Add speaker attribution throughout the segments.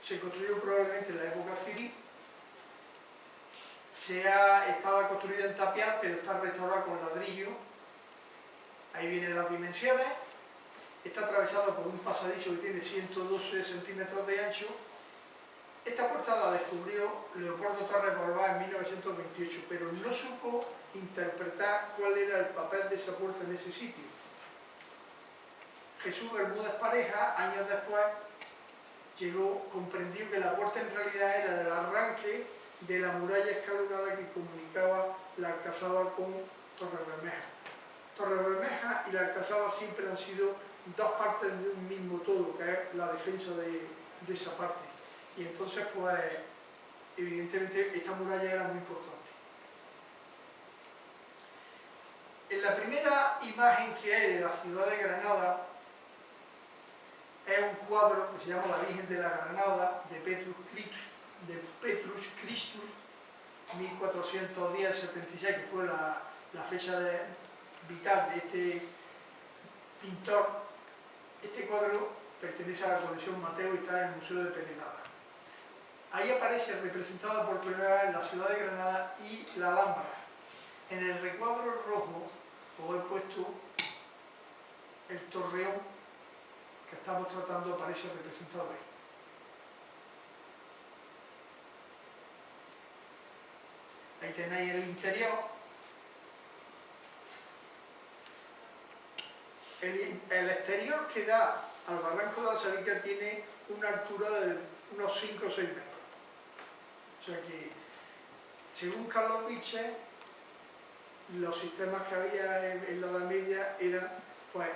Speaker 1: se construyó probablemente en la época cirí. Estaba construida en tapial, pero está restaurada con ladrillo. Ahí vienen las dimensiones. Está atravesado por un pasadizo que tiene 112 centímetros de ancho. Esta puerta la descubrió Leopoldo Torres Borbás en 1928, pero no supo interpretar cuál era el papel de esa puerta en ese sitio. Jesús Bermúdez Pareja, años después, comprendió que la puerta en realidad era el arranque de la muralla escalonada que comunicaba la Alcazaba con Torrebermeja. Torrebermeja y la Alcazaba siempre han sido dos partes de un mismo todo, que es la defensa de esa parte. Y entonces, pues, evidentemente, esta muralla era muy importante. En la primera imagen que hay de la ciudad de Granada, es un cuadro que se llama La Virgen de la Granada, de Petrus Christus, 1410-76, que fue la fecha vital de este pintor. Este cuadro pertenece a la colección Mateo y está en el Museo de Penelada. Ahí aparece representada por primera vez la ciudad de Granada y la Alhambra. En el recuadro rojo os he puesto el torreón que estamos tratando, aparece representado ahí. Ahí tenéis el interior. El exterior que da al barranco de la Sabica tiene una altura de unos 5 o 6 metros. O sea que, según Carlos Biche, los sistemas que había en la Edad Media eran, pues,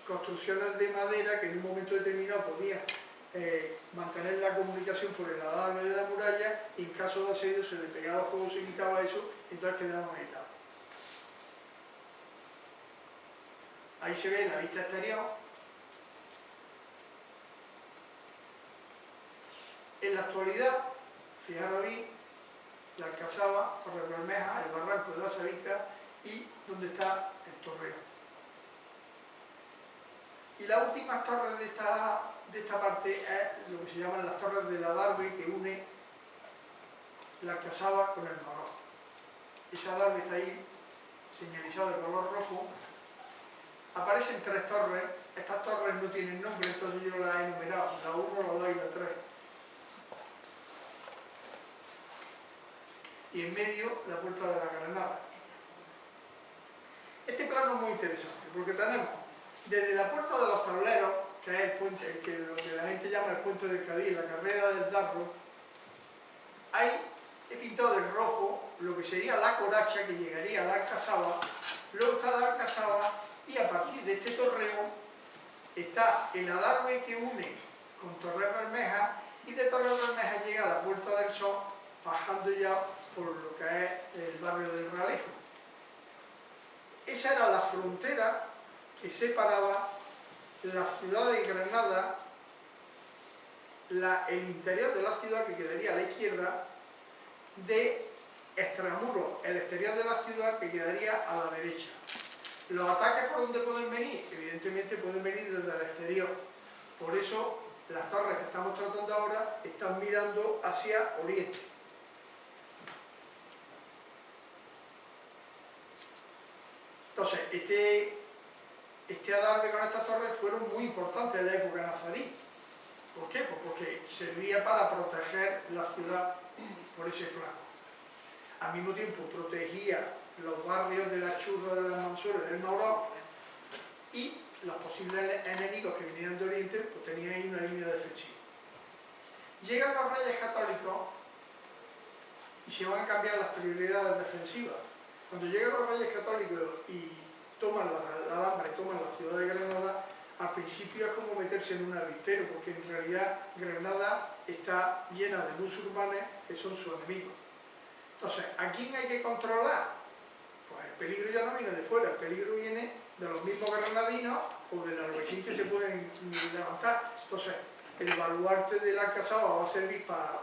Speaker 1: construcciones de madera que en un momento determinado podían mantener la comunicación por el adarve de la muralla, y en caso de asedio se le pegaba fuego, se quitaba eso, entonces quedaban aislados. Ahí se ve la vista exterior. En la actualidad, fijaros ahí, la Alcazaba, Torrebermeja, el barranco de la Sabica y donde está el torreón. Y las últimas torres de esta parte es lo que se llaman las torres del adarve, que une la Alcazaba con el Morón. Ese adarve está ahí señalizado de color rojo. Aparecen 3 torres. Estas torres no tienen nombre, entonces yo las he enumerado: la 1, la 2 y la 3. Y en medio la puerta de la Granada. Este plano es muy interesante porque tenemos desde la puerta de los tableros, que es el puente, lo que la gente llama el puente del Cadí, la carrera del Darro, he pintado de rojo lo que sería la coracha que llegaría a la Alcazaba. Luego está la Alcazaba y a partir de este torreón está el adarve que une con Torrebermeja, y de Torrebermeja llega a la Puerta del Sol, bajando ya por lo que es el barrio del Realejo. Esa era la frontera que separaba la ciudad de Granada, el interior de la ciudad, que quedaría a la izquierda, de extramuros, el exterior de la ciudad, que quedaría a la derecha. ¿Los ataques por dónde pueden venir? Evidentemente pueden venir desde el exterior. Por eso las torres que estamos tratando ahora están mirando hacia oriente. Entonces, este adarve con estas torres fueron muy importantes en la época nazarí. ¿Por qué? Pues porque servía para proteger la ciudad por ese flanco. Al mismo tiempo protegía los barrios de las Churras, de las Mansuelas, del Mauró, y los posibles enemigos que vinieran de Oriente, pues tenían ahí una línea defensiva. Llegan los reyes católicos y se van a cambiar las prioridades defensivas. Cuando llegan los reyes católicos y toman la Alhambra y toman la ciudad de Granada, al principio es como meterse en un avispero, porque en realidad Granada está llena de musulmanes que son sus enemigos. Entonces, ¿a quién hay que controlar? Pues el peligro ya no viene de fuera, el peligro viene de los mismos granadinos o del Albaicín que se pueden levantar. Entonces, el baluarte de la Alcazaba va a servir para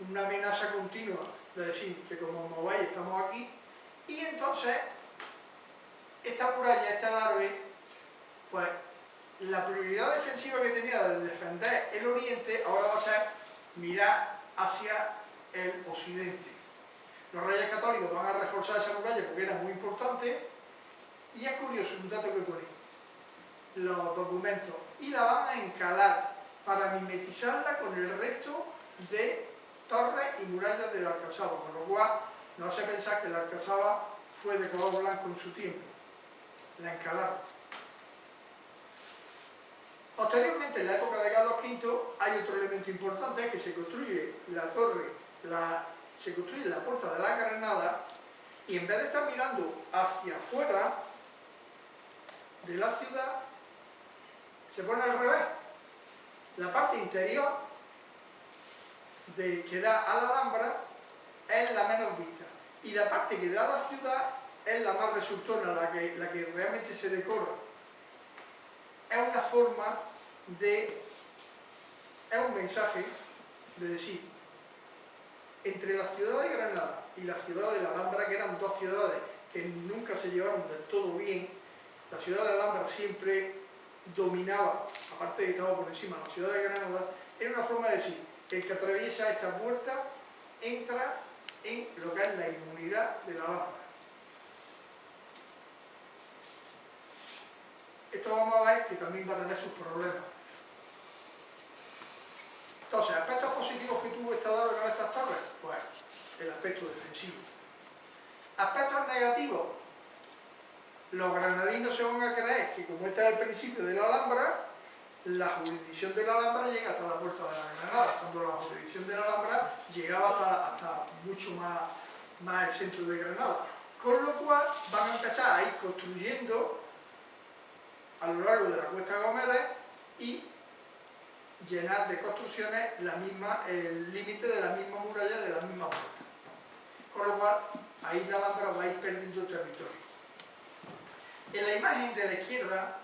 Speaker 1: una amenaza continua de decir que como os mováis estamos aquí, y entonces esta muralla, este adarve, pues la prioridad defensiva que tenía de defender el oriente ahora va a ser mirar hacia el occidente. Los Reyes Católicos van a reforzar esa muralla porque era muy importante, y es curioso un dato que pone los documentos, y la van a encalar para mimetizarla con el resto de torres y murallas del Alcazaba, con lo cual nos hace pensar que la Alcazaba fue de color blanco en su tiempo. La encalaron. Posteriormente, en la época de Carlos V, hay otro elemento importante, es que se construye la torre, se construye la puerta de la Granada, y en vez de estar mirando hacia afuera de la ciudad, se pone al revés. La parte interior que da a la Alhambra es la menos vista, y la parte que da a la ciudad es la más resultona, la que realmente se decora. Es una forma es un mensaje de decir, entre la ciudad de Granada y la ciudad de la Alhambra, que eran dos ciudades que nunca se llevaron del todo bien, la ciudad de la Alhambra siempre dominaba, aparte de que estaba por encima la ciudad de Granada, era una forma de decir, el que atraviesa esta puerta entra en lo que es la inmunidad de la Alhambra. Esto vamos a ver que también va a tener sus problemas. Entonces, aspectos positivos que tuvo esta torre con estas torres, pues el aspecto defensivo. Aspectos negativos, los granadinos se van a creer que como este es el principio de la Alhambra, la jurisdicción de la Alhambra llega hasta la puerta de la Granada, cuando la jurisdicción de la Alhambra llegaba hasta mucho más el centro de Granada. Con lo cual van a empezar a ir construyendo a lo largo de la Cuesta Gómez y llenar de construcciones el límite de la misma muralla de la misma puerta. Con lo cual, ahí la Alhambra va a ir perdiendo territorio. En la imagen de la izquierda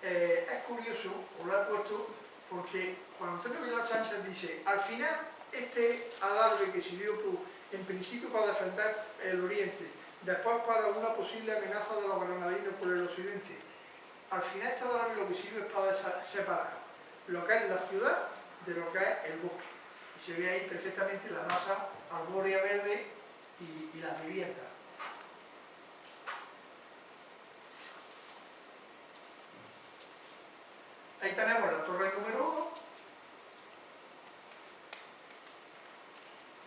Speaker 1: es curioso, os lo he puesto, porque Juan Antonio Vilar Sánchez dice, al final este adarve que sirvió en principio para defender el oriente, después para una posible amenaza de los granadinos por el occidente, al final este adarve lo que sirve es para separar lo que es la ciudad de lo que es el bosque. Y se ve ahí perfectamente la masa arbórea verde y las viviendas. Ahí tenemos la torre número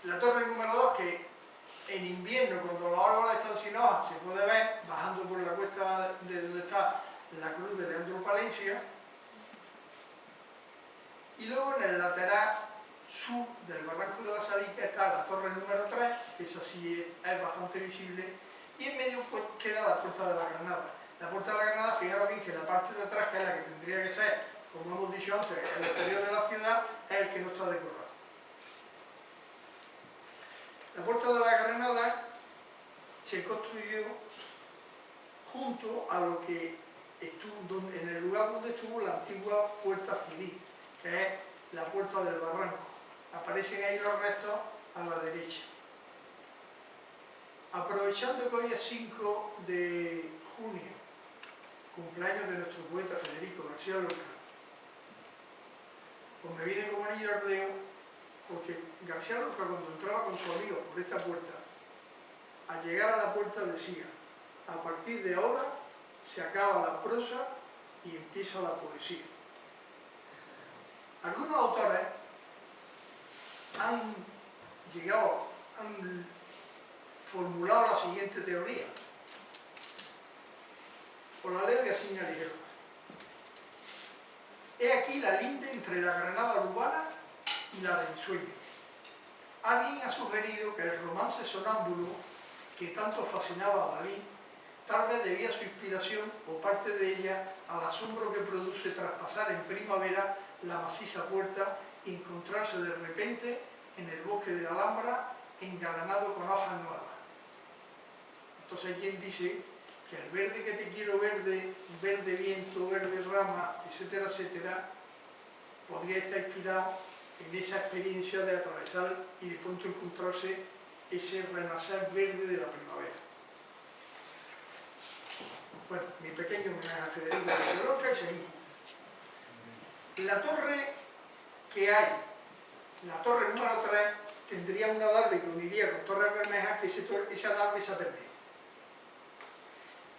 Speaker 1: 1. La torre número 2, que en invierno, cuando los árboles están sin hojas, se puede ver bajando por la cuesta de donde está la cruz de Leandro Palencia. Y luego en el lateral sur del barranco de la Sabica está la torre número 3, que esa sí es bastante visible, y en medio pues queda la puerta de la Granada. La puerta de la Granada, fijaros bien que la parte de atrás, que es la que tendría que ser, como hemos dicho antes, el exterior de la ciudad, es el que no está decorado. La puerta de la Granada se construyó junto a lo que estuvo, en el lugar donde estuvo la antigua puerta civil, que es la puerta del barranco. Aparecen ahí los restos a la derecha. Aprovechando que hoy es 5 de junio, cumpleaños de nuestro poeta Federico García Lorca, pues me viene como anillo al dedo, porque García Lorca, cuando entraba con su amigo por esta puerta, al llegar a la puerta decía, a partir de ahora se acaba la prosa y empieza la poesía. Algunos autores han formulado la siguiente teoría. Os la leo y así me aligero. He aquí la linde entre la Granada urbana y la de ensueño. Alguien ha sugerido que el romance sonámbulo que tanto fascinaba a Dalí tal vez debía su inspiración o parte de ella al asombro que produce traspasar en primavera la maciza puerta y encontrarse de repente en el bosque de la Alhambra engalanado con hojas nuevas. Entonces hay quien dice que el verde que te quiero verde, verde viento, verde rama, etcétera, etcétera, podría estar inspirado en esa experiencia de atravesar y de pronto encontrarse ese renacer verde de la primavera. Bueno, mi pequeño homenaje a Federico García y seguimos. La torre que hay La torre número 3 tendría un adarve que uniría con Torres Bermejas, que ese adarve se ha perdido.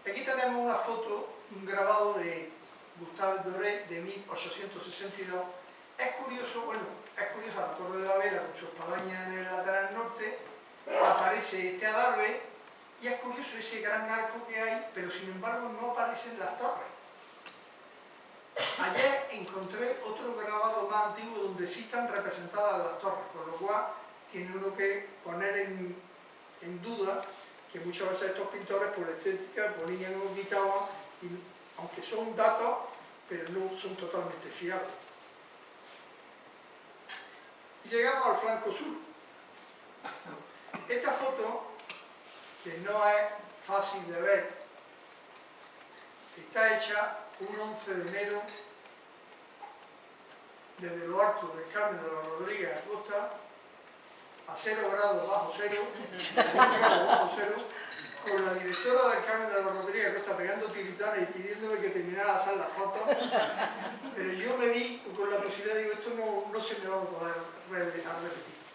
Speaker 1: Aquí tenemos una foto, un grabado de Gustave Doré de 1862. Es curioso, es curiosa la Torre de la Vela con su espadaña en el lateral norte, aparece este adarve y es curioso ese gran arco que hay, pero sin embargo no aparecen las torres. Ayer encontré otro grabado más antiguo donde sí están representadas las torres, con lo cual tiene uno que poner en duda que muchas veces estos pintores por la estética ponían o quitaban, y, aunque son datos, pero no son totalmente fiables. Y llegamos al flanco sur. Esta foto, que no es fácil de ver, está hecha un 11 de enero desde lo alto del Carmen de los Rodríguez a Costa, a 0 grados bajo cero, con la directora del Carmen de los Rodríguez a Costa pegando tiritanas y pidiéndome que terminara de hacer las fotos, pero yo me vi con la posibilidad, digo, esto no se me va a poder repetir,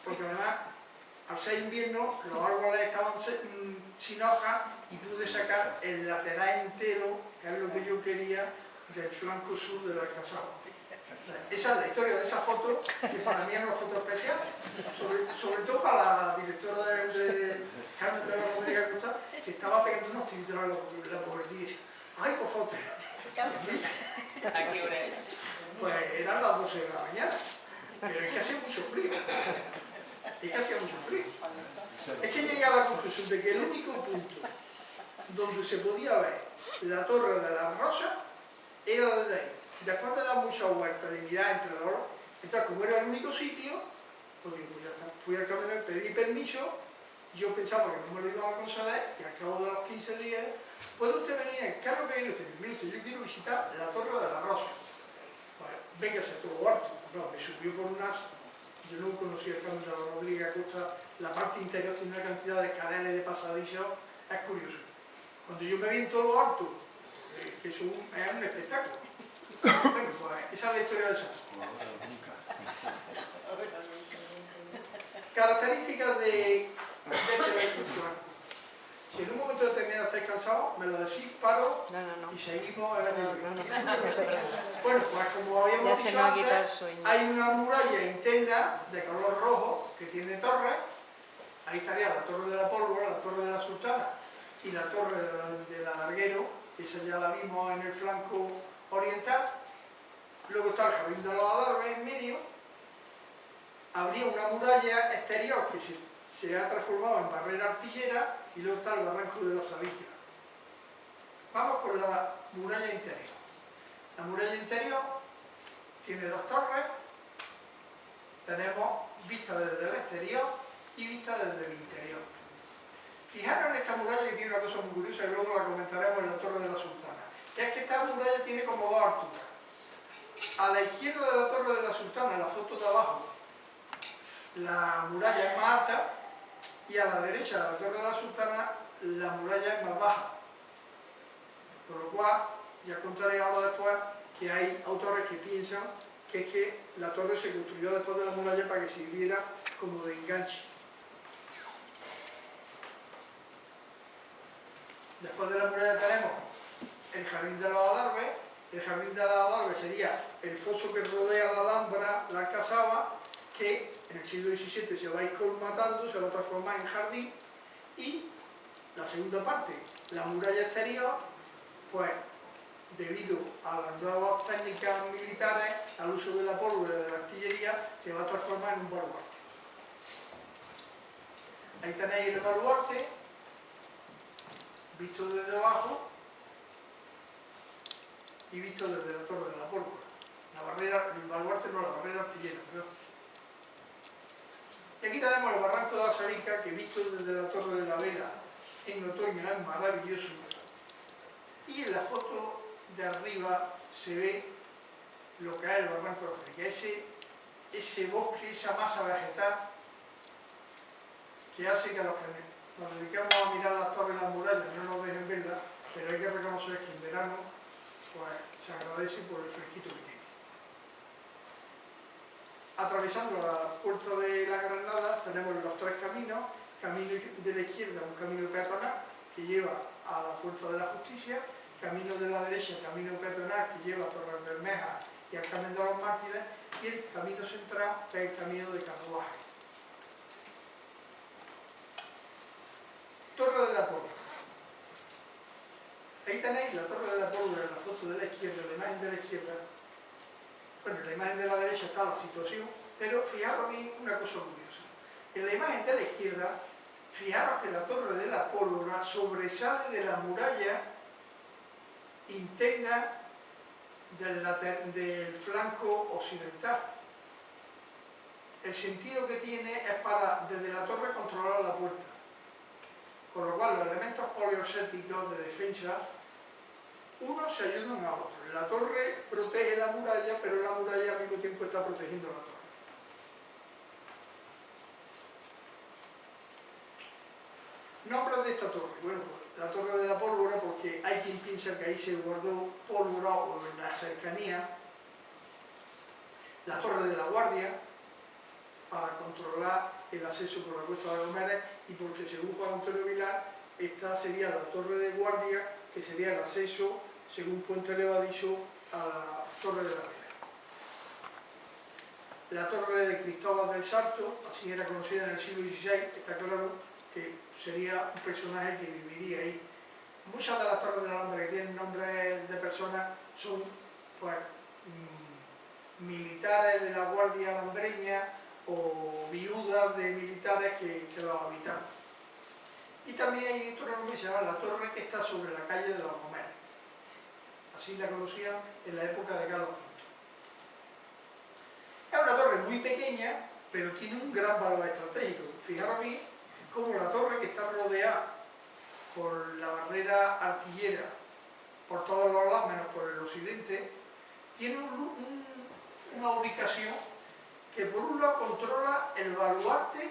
Speaker 1: porque además, al ser invierno, los árboles estaban sin hojas y pude sacar el lateral entero, que es lo que yo quería, del flanco sur del Alcázar. O sea, esa es la historia de esa foto, que para mí es una foto especial, sobre todo para la directora de Carmen de los Rodríguez Costa, que estaba pegando unos tiritos a la pobrecilla y decía, ¡ay, por favor!
Speaker 2: ¿A qué hora era?
Speaker 1: Pues eran las 12 de la mañana, pero es que hacía mucho frío. Es que llegué a la conclusión de que el único punto donde se podía ver la Torre de la Rosa era desde ahí. Después de dar mucha vuelta, de mirar entre los... Entonces, como era el único sitio, pues digo, pues ya está. Fui al camino, pedí permiso, yo pensaba que no me lo iban a conceder, y al cabo de los 15 días, ¿puede usted venir en carro que viene usted? Mire usted, yo quiero visitar la Torre de la Rosa. Pues, véngase todo harto. No, me subió por unas... Yo no conocía el Carmen de los Rodríguez Costa, la parte interior tiene una cantidad de escaleras y de pasadizos, es curioso. Cuando yo me vi en todo lo alto, que eso es un espectáculo. Bueno, pues esa es la historia del santo. Características de este vehículo flanco. Si en un momento determinado estáis cansados, me lo decís, paro y seguimos en la Bueno, pues como habíamos dicho antes, hay una muralla interna de color rojo que tiene torres. Ahí estaría la Torre de la Pólvora, la Torre de la Sultana y la Torre del Alarguero, que esa ya la vimos en el flanco oriental. Luego está el Jardín de los Adarves en medio. Habría una muralla exterior que se ha transformado en barrera artillera, y luego está el Barranco de la Sabiquia. Vamos con la muralla interior. La muralla interior tiene dos torres. Tenemos vista desde el exterior y vista desde el interior. Fijaros en esta muralla, que tiene una cosa muy curiosa, y luego la comentaremos en la Torre de la Sultana. Es que esta muralla tiene como dos alturas. A la izquierda de la Torre de la Sultana, en la foto de abajo, la muralla es más alta, y a la derecha de la Torre de la Sultana la muralla es más baja. Con lo cual, ya contaré ahora después que hay autores que piensan que es que la torre se construyó después de la muralla para que sirviera como de enganche. Después de la muralla tenemos el Jardín de los Adarves. El Jardín de los Adarves sería el foso que rodea la Alhambra, la Alcazaba, que en el siglo XVII se va a ir colmatando, se va a transformar en jardín. Y la segunda parte, la muralla exterior, pues debido a las nuevas técnicas militares, al uso de la pólvora y de la artillería, se va a transformar en un baluarte. Ahí tenéis el baluarte, visto desde abajo y visto desde la Torre de la Pólvora. La barrera, el baluarte no, la barrera artillera, perdón. Y aquí tenemos el Barranco de la Sabica, que visto desde la Torre de la Vela en otoño es maravilloso. Y en la foto de arriba se ve lo que es el Barranco de la Sabica, ese bosque, esa masa vegetal que hace que a los que nos dedicamos a mirar las torres y las murallas no nos dejen verlas, pero hay que reconocer que en verano pues, se agradece por el fresquito que tiene. atravesando la Puerta de la Granada tenemos los tres caminos, camino de la izquierda, un camino peatonal que lleva a la Puerta de la Justicia, camino de la derecha, camino peatonal que lleva a Torres Bermejas y al Carmen de los Mártires, y el camino central, que es el camino de Carruaje. Torre de la Pólvora. Ahí tenéis la Torre de la Pólvora en la foto de la izquierda, la imagen de la izquierda. Bueno, en la imagen de la derecha está la situación, pero fijaros bien una cosa curiosa. En la imagen de la izquierda, fijaros que la Torre de la Pólvora sobresale de la muralla interna del flanco occidental. El sentido que tiene es para, desde la torre, controlar la puerta. Con lo cual, los elementos poliorcéticos de defensa, unos se ayudan a otros. La torre protege la muralla, pero la muralla al mismo tiempo está protegiendo la torre. Nombres de esta torre. Bueno, pues la Torre de la Pólvora, porque hay quien piensa que ahí se guardó pólvora o en la cercanía. La Torre de la Guardia, para controlar el acceso por la Cuesta de Gómez, y porque según Juan Antonio Vilar, esta sería la Torre de Guardia, que sería el acceso, según Puente Levadizo, a la Torre de la Vela. La Torre de Cristóbal del Salto, así era conocida en el siglo XVI, está claro que sería un personaje que viviría ahí. Muchas de las torres de la Alhambra que tienen nombres de personas son, pues, militares de la Guardia Alhambreña o viudas de militares que los habitaban. Y también hay otro nombre que se llama la torre, que está sobre la calle de los Gómez. Así la conocían en la época de Carlos V. Es una torre muy pequeña, pero tiene un gran valor estratégico. Fijaros bien cómo la torre, que está rodeada por la barrera artillera por todos los lados, menos por el occidente, tiene una ubicación que por un lado controla el baluarte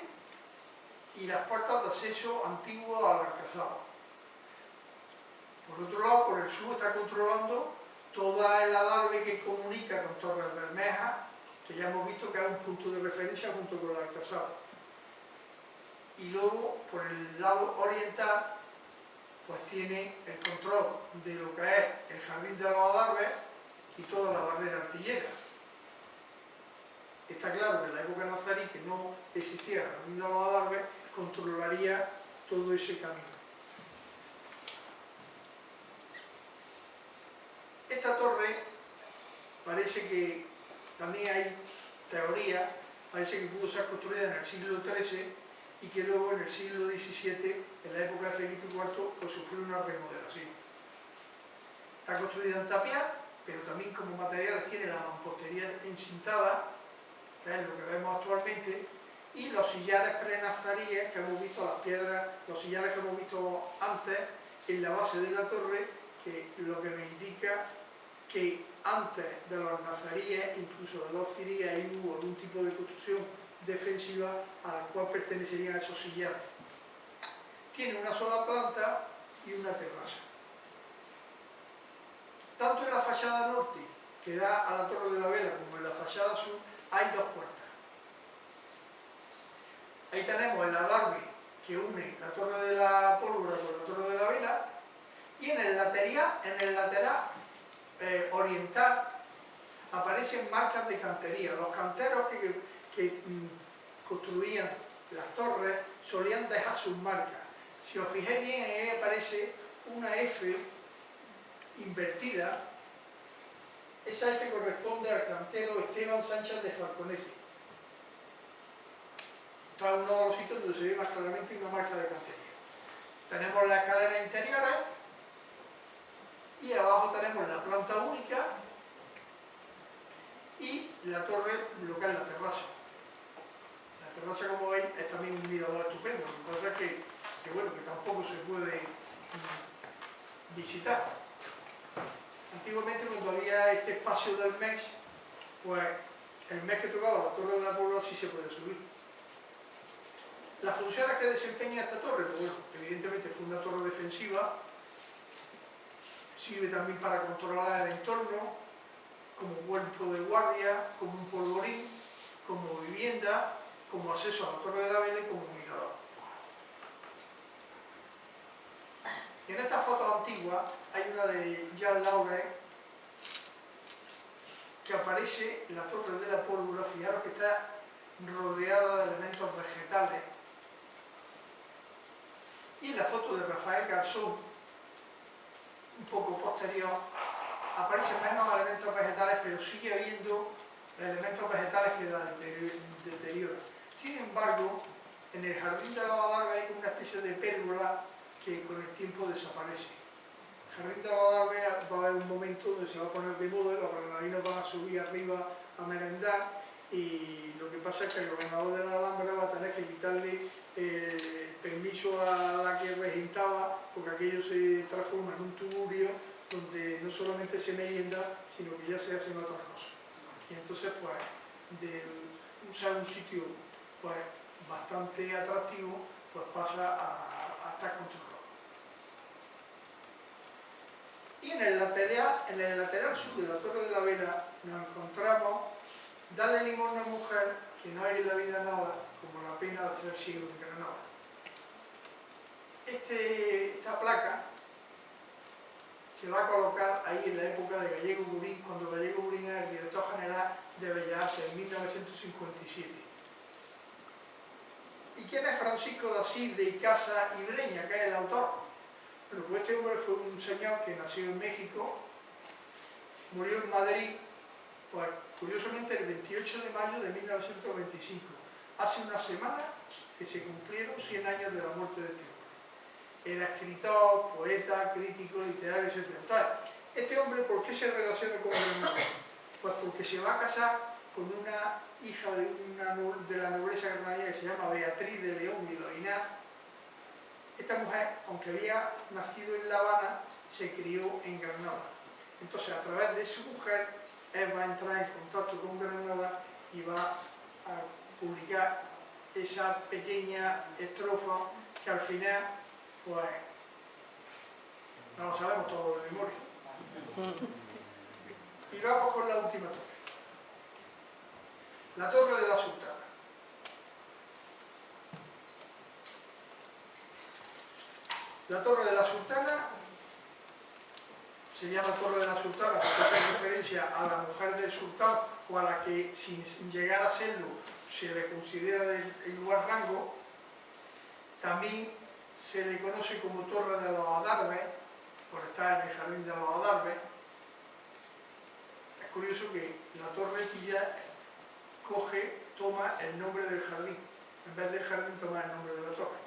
Speaker 1: y las puertas de acceso antiguos al Alcazaba. Por otro lado, por el sur está controlando toda el adarve que comunica con Torres Bermejas, que ya hemos visto que es un punto de referencia junto con el Alcazaba. Y luego, por el lado oriental, pues tiene el control de lo que es el jardín de los adarves y toda la barrera artillera. Está claro que en la época nazarí, que no existía el jardín de los adarves, controlaría todo ese camino. Esta torre parece que también hay teoría, parece que pudo ser construida en el siglo XIII y que luego en el siglo XVII, en la época de Felipe IV, pues sufrió una remodelación. Está construida en tapial, pero también como materiales tiene la mampostería encintada, que es lo que vemos actualmente, y los sillares prenazaríes que hemos visto, las piedras, los sillares que hemos visto antes en la base de la torre, que lo que nos indica que antes de los nazaríes, incluso de los ciríes, ahí hubo algún tipo de construcción defensiva a la cual pertenecerían esos sillares. Tiene una sola planta y una terraza. Tanto en la fachada norte, que da a la Torre de la Vela, como en la fachada sur, hay dos puertas. Ahí tenemos el adarve que une la Torre de la Pólvora con la Torre de la Vela, y en el lateral oriental aparecen marcas de cantería. Los canteros que construían las torres solían dejar sus marcas. Si os fijáis bien, ahí aparece una F invertida. Esa F corresponde al cantero Esteban Sánchez de Falconetti. Esto es uno de los sitios donde se ve más claramente una marca de cantería. Tenemos las escaleras interiores y abajo tenemos la planta única y la torre, lo que es la terraza. La terraza, como veis, es también un mirador estupendo. Lo que pasa es que bueno, que tampoco se puede visitar. Antiguamente, cuando había este espacio del mes, pues el mes que tocaba la Torre de la Pólvora sí se puede subir. Las funciones que desempeña esta torre, pues bueno, evidentemente fue una torre defensiva, sirve también para controlar el entorno, como cuerpo de guardia, como un polvorín, como vivienda, como acceso a la Torre de la Vela y como mirador. Y en esta foto antigua hay una de Jean Laure que aparece la Torre de la Pólvora. Fijaros que está rodeada de elementos vegetales. Y en la foto de Rafael Garzón, un poco posterior, aparecen menos elementos vegetales, pero sigue habiendo elementos vegetales que la deterioran. Sin embargo, en el jardín de los Adarves hay como una especie de pérgola que con el tiempo desaparece. El jardín de los Adarves va a haber un momento donde se va a poner de moda, los granadinos van a subir arriba a merendar, y lo que pasa es que el gobernador de la Alhambra va a tener que quitarle el permiso a la que regentaba, porque aquello se transforma en un tugurio donde no solamente se merienda, sino que ya se hacen otras cosas. Y entonces, pues, de usar un sitio pues, bastante atractivo, pues pasa a estar controlado. Y en el lateral sur de la Torre de la Vela nos encontramos: dale limosna a mujer, que no hay en la vida nada como la pena de ser ciego en Granada. Esta placa se va a colocar ahí en la época de Gallego Burín, cuando Gallego Burín era el director general de Bellas Artes en 1957. ¿Y quién es Francisco de Asís de Icaza y Breña, que es el autor? Bueno, pues este hombre fue un señor que nació en México, murió en Madrid, pues curiosamente el 28 de mayo de 1925. Hace una semana que se cumplieron 100 años de la muerte de este hombre. Era escritor, poeta, crítico, literario, etc. Entonces, este hombre, ¿por qué se relaciona con Granada? Pues porque se va a casar con una hija de la nobleza granadina que se llama Beatriz de León y Loinaz. Esta mujer, aunque había nacido en La Habana, se crió en Granada. Entonces, a través de esa mujer, él va a entrar en contacto con Granada y va a publicar esa pequeña estrofa que al final, pues, no lo sabemos todo de memoria. Y vamos con la última torre. La Torre de la Sultana. La Torre de la Sultana se llama Torre de la Sultana porque hace referencia a la mujer del sultán, o a la que, sin llegar a serlo, se le considera de igual rango. También se le conoce como Torre de los Adarves, por estar en el jardín de los Adarves. Es curioso que la torre ya toma el nombre del jardín, en vez del jardín toma el nombre de la torre.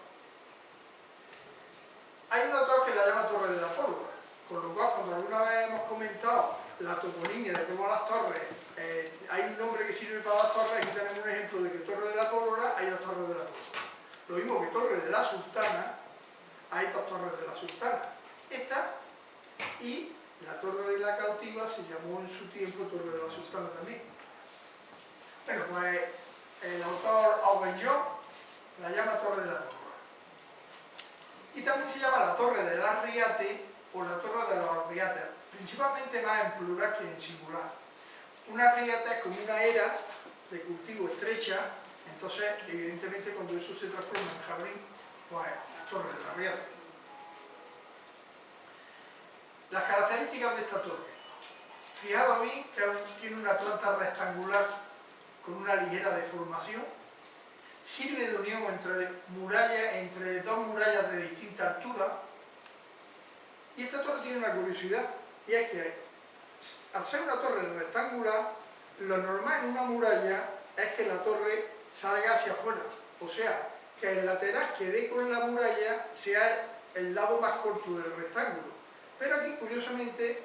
Speaker 1: Hay una torre que la llama Torre de la Pólvora, con lo cual, cuando alguna vez hemos comentado la toponimia de cómo las torres, hay un nombre que sirve para las torres, aquí tenemos un ejemplo de que Torre de la Pólvora hay dos torres de la Pólvora. Lo mismo que Torre de la Sultana, hay dos torres de la Sultana. Esta y la Torre de la Cautiva se llamó en su tiempo Torre de la Sultana también. Bueno, pues el autor Aubenjón la llama Torre de la Pólvora. Y también se llama la Torre del Arriate o la Torre de los Arriates, principalmente más en plural que en singular. Una arriata es como una era de cultivo estrecha, entonces evidentemente cuando eso se transforma en jardín, pues Torre del Arriate. Las características de esta torre. Fijaros bien que tiene una planta rectangular con una ligera deformación. Sirve de unión entre dos murallas de distinta altura. Y esta torre tiene una curiosidad, y es que al ser una torre rectangular, lo normal en una muralla es que la torre salga hacia afuera, o sea, que el lateral que dé con la muralla sea el lado más corto del rectángulo. Pero aquí, curiosamente,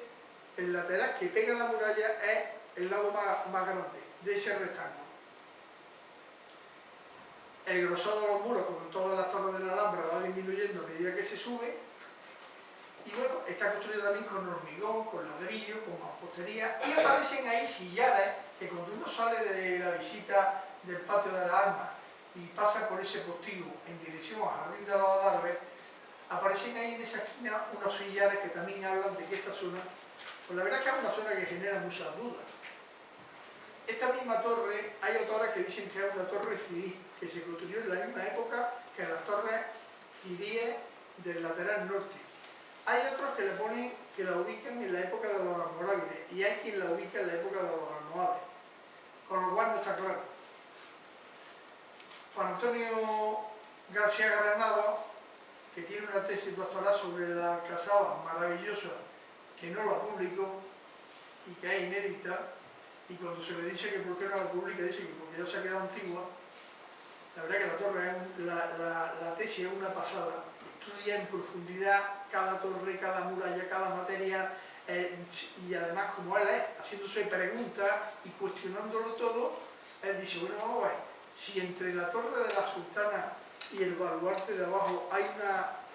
Speaker 1: el lateral que pega a la muralla es el lado más grande de ese rectángulo. El grosor de los muros, como en todas las torres de la Alhambra, va disminuyendo a medida que se sube. Y bueno, está construido también con hormigón, con ladrillo, con mampostería. Y aparecen ahí sillares que cuando uno sale de la visita del patio de las Armas y pasa por ese postíbulo en dirección al jardín de los Adarves, aparecen ahí en esa esquina unos sillares que también hablan de que esta zona, pues la verdad es que es una zona que genera muchas dudas. esta misma torre, hay autores que dicen que es una torre cirí, que se construyó en la misma época que las torres ciríes del lateral norte. Hay otros que le ponen que la ubican en la época de los almorávides y hay quien la ubica en la época de los almohades, con lo cual no está claro. Juan Antonio García Granado, que tiene una tesis doctoral sobre la Alcazaba maravillosa, que no la publicó y que es inédita, y cuando se le dice que por qué no la publica, dice que porque ya se ha quedado antigua. La verdad que la torre, la tesis es una pasada, estudia en profundidad cada torre, cada muralla, cada materia, y además como él es, haciéndose preguntas y cuestionándolo todo, él dice, bueno, vamos a ver, si entre la torre de la Sultana y el baluarte de abajo hay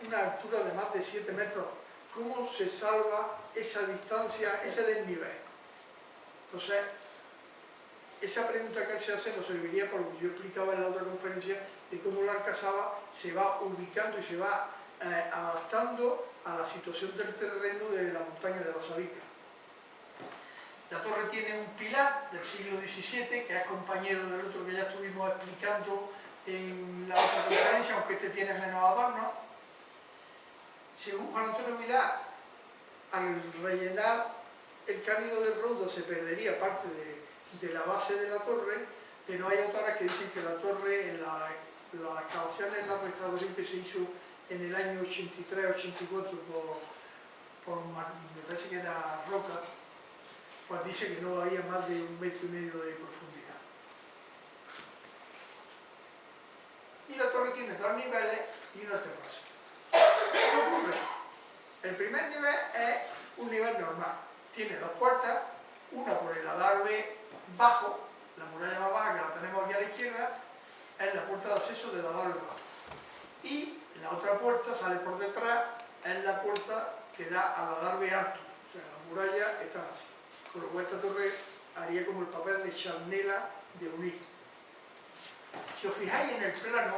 Speaker 1: una altura de más de 7 metros, ¿cómo se salva esa distancia, ese desnivel? Entonces, esa pregunta que él se hace nos serviría para lo que yo explicaba en la otra conferencia de cómo la Alcazaba se va ubicando y se va adaptando a la situación del terreno de la montaña de la Sabica. La torre tiene un pilar del siglo XVII, que es compañero del otro que ya estuvimos explicando en la otra conferencia, aunque este tiene menos adornos. Según Juan Antonio Vilá, al rellenar el camino de ronda se perdería parte de la base de la torre, pero hay autores que dicen que la torre, en las excavaciones, en la restauración que se hizo en el año 83-84 me parece que era Roca, pues dice que no había más de 1,5 metros de profundidad. Y la torre tiene 2 niveles y una terraza. ¿Qué ocurre? El primer nivel es un nivel normal. Tiene 2 puertas, una por el adarve bajo, la muralla más baja que la tenemos aquí a la izquierda, es la puerta de acceso del adarve bajo. Y la otra puerta sale por detrás, es la puerta que da al adarve alto. O sea, las murallas están así. Con lo cual esta torre haría como el papel de charnela de unir. Si os fijáis en el plano,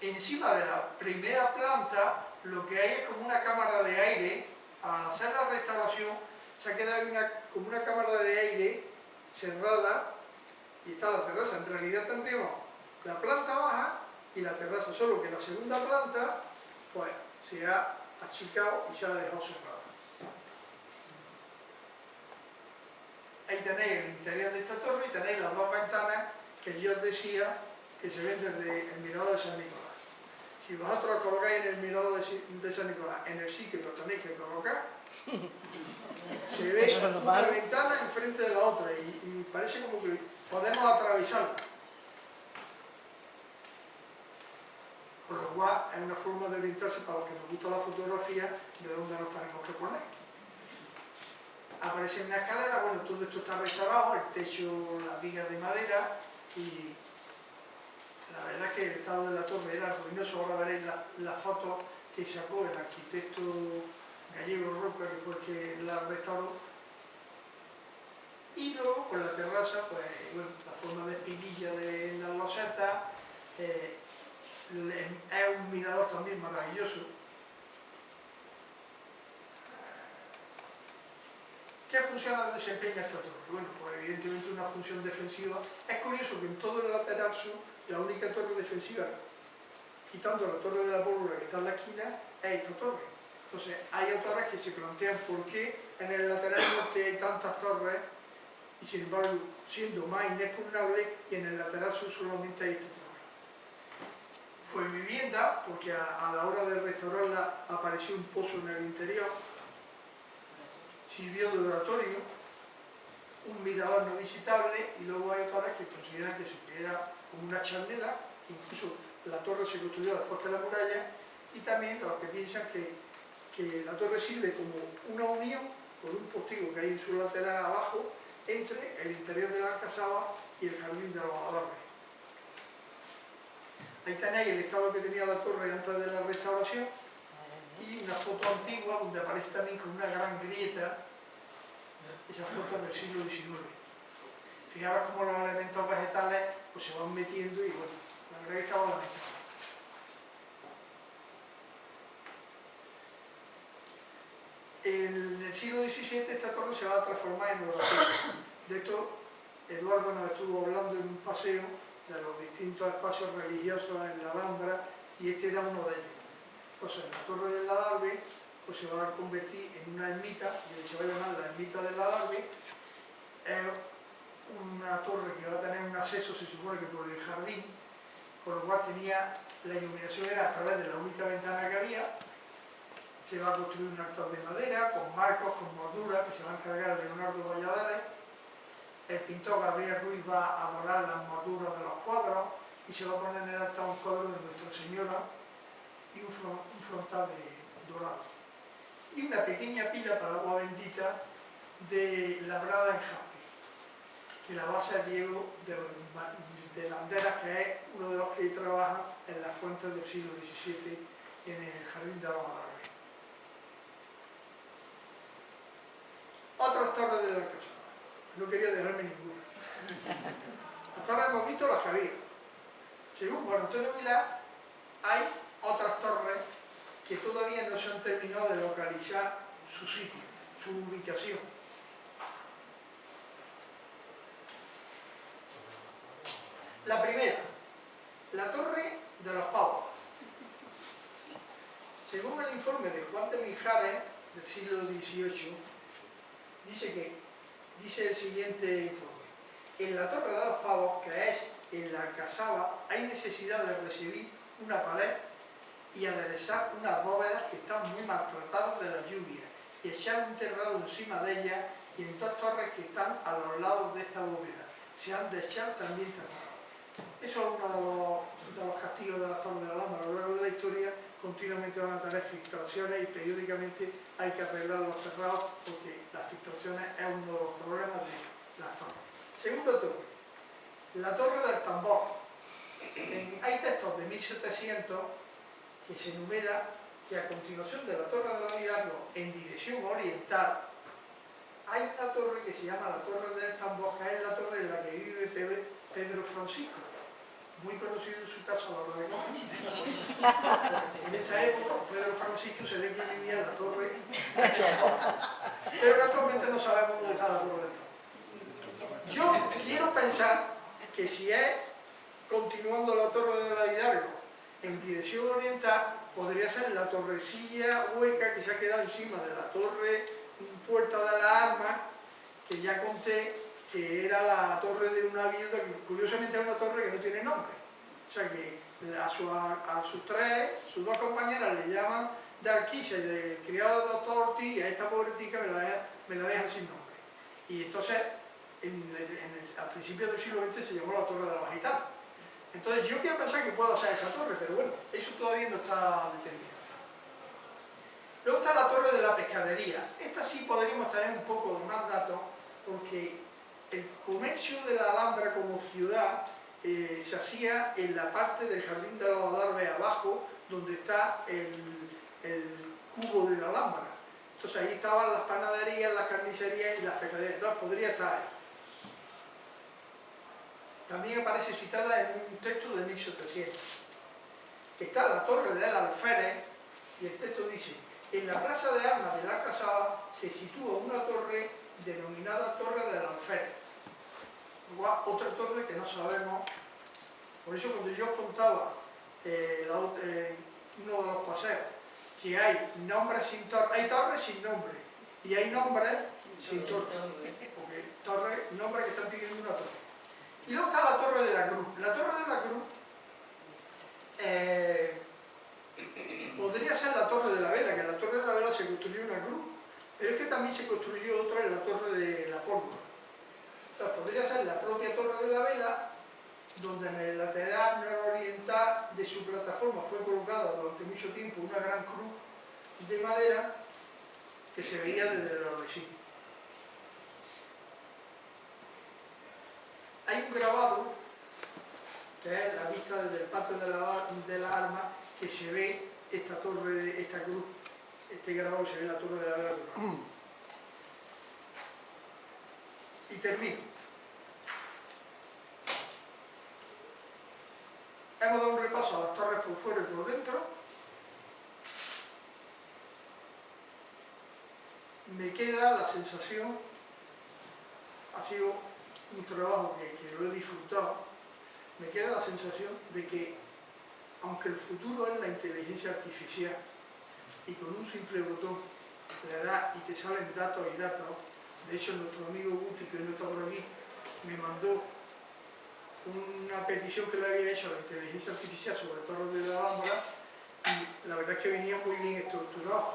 Speaker 1: encima de la primera planta lo que hay es como una cámara de aire. Al hacer la restauración se ha quedado como una cámara de aire cerrada y está la terraza. En realidad tendríamos la planta baja y la terraza, solo que la segunda planta pues se ha achicado y se ha dejado cerrada. Ahí tenéis el interior de esta torre y tenéis las 2 ventanas que yo os decía que se ven desde el mirador de San Nicolás. Si vosotros colocáis en el mirador de San Nicolás, en el sitio que lo tenéis que colocar, se ve una ventana enfrente de la otra y parece como que podemos atravesarla. Con lo cual es una forma de orientarse para los que nos gusta la fotografía de dónde nos tenemos que poner. Aparece una escalera, bueno, todo esto está restaurado, el techo, las vigas de madera y la verdad es que el estado de la torre era ruinoso. Ahora veréis las fotos que sacó el arquitecto gallego Roca, que fue el que la restauró. Y luego con la terraza, pues bueno, la forma de espiguilla de las losetas, es un mirador también maravilloso. ¿Qué función desempeña esta torre? Bueno, pues evidentemente una función defensiva. Es curioso que en todo el lateral sur, la única torre defensiva, quitando la torre de la pólvora que está en la esquina, es esta torre. Entonces, hay autores que se plantean por qué en el lateral norte hay tantas torres y sin embargo, siendo más inexpugnable, y en el lateral sur solamente hay esta torre. Fue vivienda porque a la hora de restaurarla apareció un pozo en el interior. Sirvió de oratorio, un mirador no visitable, y luego hay autores que consideran que se era como una charnela. Incluso la torre se construyó después que la muralla, y también los que piensan que la torre sirve como una unión con un postigo que hay en su lateral abajo entre el interior de la Alcazaba y el jardín de los adornos. Ahí tenéis el estado que tenía la torre antes de la restauración y una foto antigua donde aparece también con una gran grieta, esa foto del siglo XIX. Fijaros cómo los elementos vegetales pues, se van metiendo y bueno, la verdad que estaba lamentable. En el siglo XVII esta torre se va a transformar en oratorio. De esto, Eduardo nos estuvo hablando en un paseo de los distintos espacios religiosos en la Alhambra y este era uno de ellos. Entonces, la torre del Adarve pues, se va a convertir en una ermita, y se va a llamar la ermita del Adarve. Es una torre que va a tener un acceso, se supone que por el jardín, con lo cual la iluminación era a través de la única ventana que había. Se va a construir un altar de madera, con marcos, con molduras, que se va a encargar Leonardo Valladares. El pintor Gabriel Ruiz va a adorar las molduras de los cuadros y se va a poner en el altar un cuadro de Nuestra Señora y un frontal dorado. Y una pequeña pila para agua bendita labrada en jaspe, que la base es Diego de Banderas, que es uno de los que trabaja en las fuentes del siglo XVII en el Jardín de los Adarves. Otras torres del Alcázar. No quería dejarme ninguna. Hasta ahora hemos visto las que había. Según Juan Antonio Vilá, hay otras torres que todavía no se han terminado de localizar su sitio, su ubicación. La primera, la Torre de los Pavos. Según el informe de Juan de Mijares, del siglo XVIII, dice el siguiente informe: en la Torre de los Pavos, que es en la Alcazaba, hay necesidad de recibir una pared y aderezar unas bóvedas que están muy maltratadas de la lluvia y echar un terrado encima de ellas, y en dos torres que están a los lados de esta bóveda se han de echar también terrado. Eso es uno de los castigos de las torres de la Alhambra. A lo largo de la historia continuamente van a tener filtraciones y periódicamente hay que arreglar los terrados porque las filtraciones es uno de los problemas de las torres. Segunda torre, la Torre del Tambor. Hay textos de 1700 que se enumera que a continuación de la Torre de la Hidalgo, en dirección oriental, hay una torre que se llama la Torre del Tambor, que es la torre en la que vive Pedro Francisco, muy conocido en su caso a la hora de comer. En esta época, Pedro Francisco se ve que vivía en la torre, pero actualmente no sabemos dónde está la Torre del Tambor. Yo quiero pensar que si es continuando la Torre de la Hidalgo en dirección oriental, podría ser la torrecilla hueca que se ha quedado encima de la torre Puerta de las Armas, que ya conté que era la torre de una viuda, que curiosamente es una torre que no tiene nombre. O sea que a sus dos compañeras le llaman de Arquisa y de criado de doctor Ortiz, y a esta pobretica me la dejan sin nombre. Y entonces, al principio del siglo XX se llamó la Torre de los Gitanos. Entonces yo quiero pensar que pueda ser esa torre, pero bueno, eso todavía no está determinado. Luego está la Torre de la Pescadería. Esta sí podríamos tener un poco de más datos, porque el comercio de la Alhambra como ciudad se hacía en la parte del Jardín de los Adarves abajo, donde está el cubo de la Alhambra. Entonces ahí estaban las panaderías, las carnicerías y las pescaderías. Entonces podría estar ahí. También aparece citada en un texto de 1700. Está la Torre del Alférez, y el texto dice: en la plaza de armas de la Alcazaba se sitúa una torre denominada Torre del Alférez. Otra torre que no sabemos. Por eso cuando yo os contaba uno de los paseos, que hay nombres sin torre, hay torres sin nombre y hay nombres sin torre, porque nombres que están pidiendo una torre. Y luego está la Torre de la Cruz. La Torre de la Cruz podría ser la Torre de la Vela, que en la Torre de la Vela se construyó una cruz, pero es que también se construyó otra en la Torre de la Pólvora. Entonces podría ser la propia Torre de la Vela, donde en el lateral nororiental de su plataforma fue colocada durante mucho tiempo una gran cruz de madera que se veía desde los recintos. Hay un grabado, que es la vista desde el patio de la Armas, que se ve esta torre, esta cruz, este grabado se ve la Torre de la Vela. Y termino. Hemos dado un repaso a las torres por fuera y por dentro. me queda la sensación, ha sido un trabajo que lo he disfrutado, me queda la sensación de que, aunque el futuro es la inteligencia artificial, y con un simple botón le da y te salen datos y datos, de hecho nuestro amigo Guti, que no está por aquí, me mandó una petición que le había hecho a la inteligencia artificial sobre Torres de la Alhambra, y la verdad es que venía muy bien estructurado,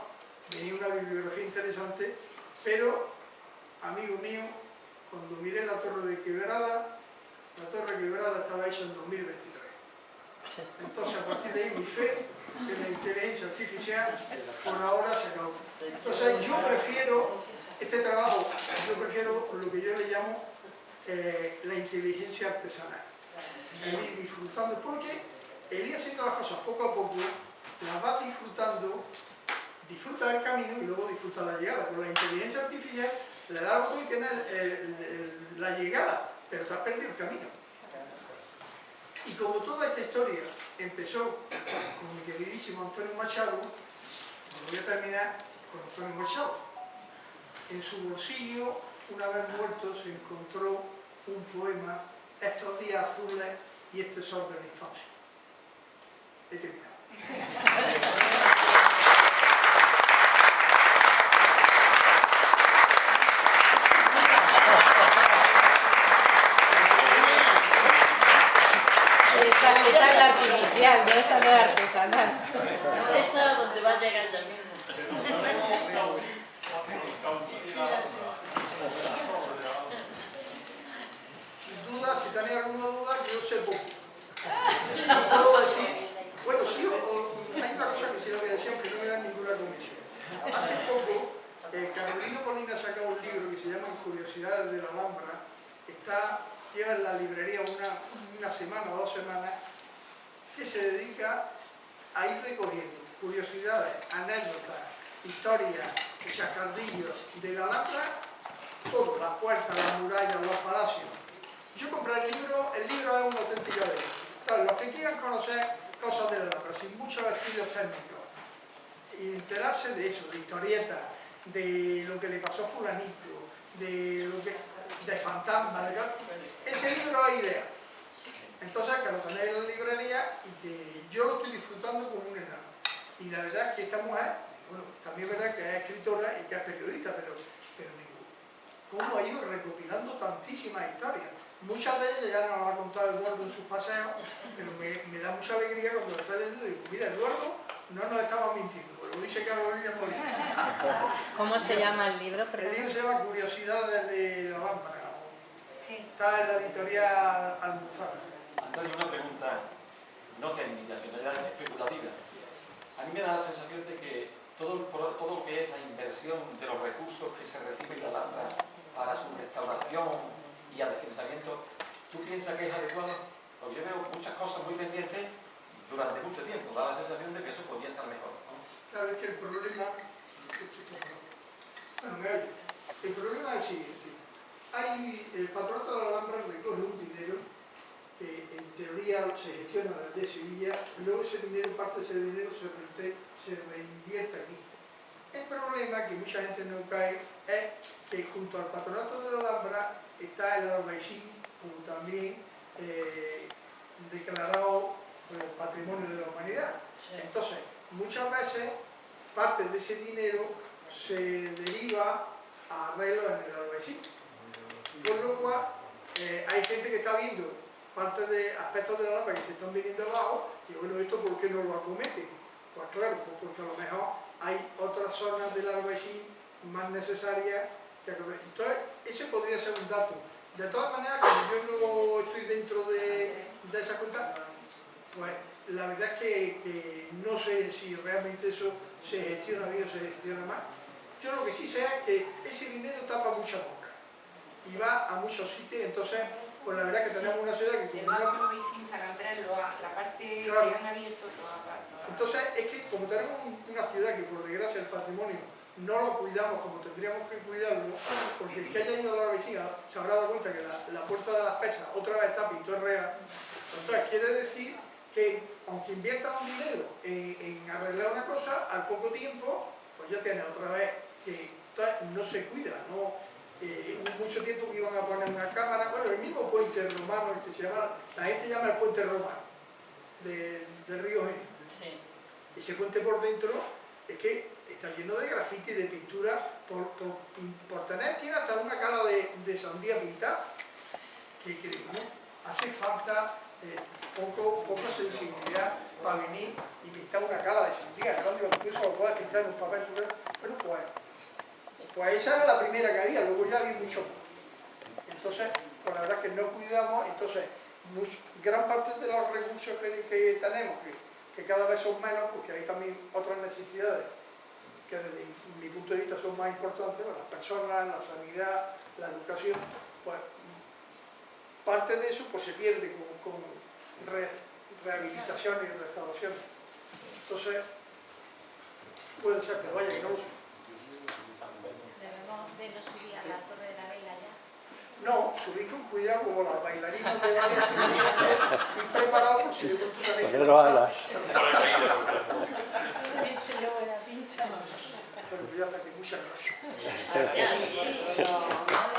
Speaker 1: venía una bibliografía interesante, pero, amigo mío, cuando miré la Torre Quebrada estaba hecha en 2023. Entonces, a partir de ahí, mi fe en la inteligencia artificial por ahora se acabó. Entonces, yo prefiero este trabajo, yo prefiero lo que yo le llamo la inteligencia artesanal. El ir disfrutando, porque el ir haciendo las cosas poco a poco, las vas disfrutando, disfruta del camino y luego disfruta la llegada. Con la inteligencia artificial le da algo y tienes la llegada, pero te has perdido el camino. Y como toda esta historia empezó con mi queridísimo Antonio Machado, voy a terminar con Antonio Machado. En su bolsillo, una vez muerto, se encontró un poema, Estos días azules y este sol de la infancia. He terminado.
Speaker 2: Esa es la artificial, no esa no es artesanal.
Speaker 3: Esa es donde va a llegar ya mismo.
Speaker 1: Sin duda, si tenéis alguna duda, yo sé poco. No puedo decir, bueno, sí, hay una cosa que sí lo voy a decir, aunque no me dan ninguna comisión. Hace poco, Carolina Molina ha sacado un libro que se llama Curiosidades de la Alhambra. Lleva en la librería una semana o 2 semanas, que se dedica a ir recogiendo curiosidades, anécdotas, historias, chascarrillos de la Alhambra, todo, las puertas, las murallas, los palacios. Yo compré el libro es una auténtica delicia. Entonces, los que quieran conocer cosas de la Alhambra, sin muchos estudios técnicos, y enterarse de eso, de historietas, de lo que le pasó a fulanito, de fantasmas, ese libro es ideal. Entonces, que lo tenéis en la librería y que yo lo estoy disfrutando como un enano. Y la verdad es que esta mujer, bueno, también es verdad que es escritora y que es periodista, pero digo, ¿cómo ha ido recopilando tantísimas historias? Muchas de ellas ya nos las ha contado Eduardo en sus paseos, pero me da mucha alegría cuando lo estoy leyendo y digo, mira, Eduardo no nos estaba mintiendo, lo dice Carolina Molina.
Speaker 2: ¿Cómo se llama el libro?
Speaker 1: El libro se llama Curiosidades de la Alhambra.
Speaker 2: Sí.
Speaker 1: Está en la editorial Almuzara.
Speaker 4: Antonio, una pregunta no técnica, sino ya especulativa. A mí me da la sensación de que todo lo que es la inversión de los recursos que se reciben en la Alhambra para su restauración y adecentamiento, ¿tú piensas que es adecuado? Porque yo veo muchas cosas muy pendientes durante mucho tiempo. Da la sensación de que eso podría estar mejor, ¿no?
Speaker 1: Claro, es que el problema... Bueno, me oye. El problema es el siguiente. El patronato de la Alhambra recoge un dinero que en teoría se gestiona desde Sevilla, y luego ese dinero, parte de ese dinero se reinvierte aquí. El problema que mucha gente no cae es que junto al patronato de la Alhambra está el Albaicín, como también declarado Patrimonio de la Humanidad. Entonces, muchas veces parte de ese dinero se deriva a arreglos en el Albaicín. Con lo cual, hay gente que está viendo parte de aspectos de la Alhambra que se están viniendo abajo y bueno, ¿esto por qué no lo acometen? Pues claro, porque a lo mejor hay otras zonas del Albaicín más necesarias que acometen. Entonces, ese podría ser un dato. De todas maneras, como yo no estoy dentro de esa cuenta, pues la verdad es que no sé si realmente eso se gestiona bien o se gestiona mal. Yo lo que sí sé es que ese dinero tapa mucha boca y va a muchos sitios, entonces pues la verdad es que tenemos una ciudad que como
Speaker 5: la parte
Speaker 1: claro,
Speaker 5: que han abierto lo ha...
Speaker 1: Entonces es que como tenemos una ciudad que por desgracia el patrimonio no lo cuidamos como tendríamos que cuidarlo, porque el que haya ido a la vecina se habrá dado cuenta que la puerta de las pesas otra vez está pintorrea. Entonces quiere decir que aunque inviertas un dinero en arreglar una cosa, al poco tiempo pues ya tienes otra vez que Entonces no se cuida, ¿no? Hubo mucho tiempo que iban a poner una cámara, bueno, el mismo puente romano, el que se llama, la gente llama el puente romano, del río Genil.
Speaker 3: Sí.
Speaker 1: Ese puente por dentro es que está lleno de grafiti, de pintura, por tener, tiene hasta una cala de sandía pintada, que digamos, hace falta poca sensibilidad para venir y pintar una cala de sandía. No digo, incluso lo puedes pintar en un papel, pero pues esa era la primera que había, luego ya había mucho más. Entonces, pues la verdad es que no cuidamos, entonces gran parte de los recursos que tenemos, que cada vez son menos, porque hay también otras necesidades que desde mi punto de vista son más importantes, las personas, la sanidad, la educación, pues parte de eso pues se pierde con rehabilitación y restauración. Entonces, puede ser, pero vaya que no lo sé.
Speaker 6: Debemos de no subir a la Torre de la Vela ya.
Speaker 1: No, subir con cuidado como las bailarinas de varias y preparados por si de pronto tenéis que lanzar.
Speaker 6: Luego la pinta.
Speaker 1: Pero ya está, que muchas gracias.
Speaker 3: Gracias.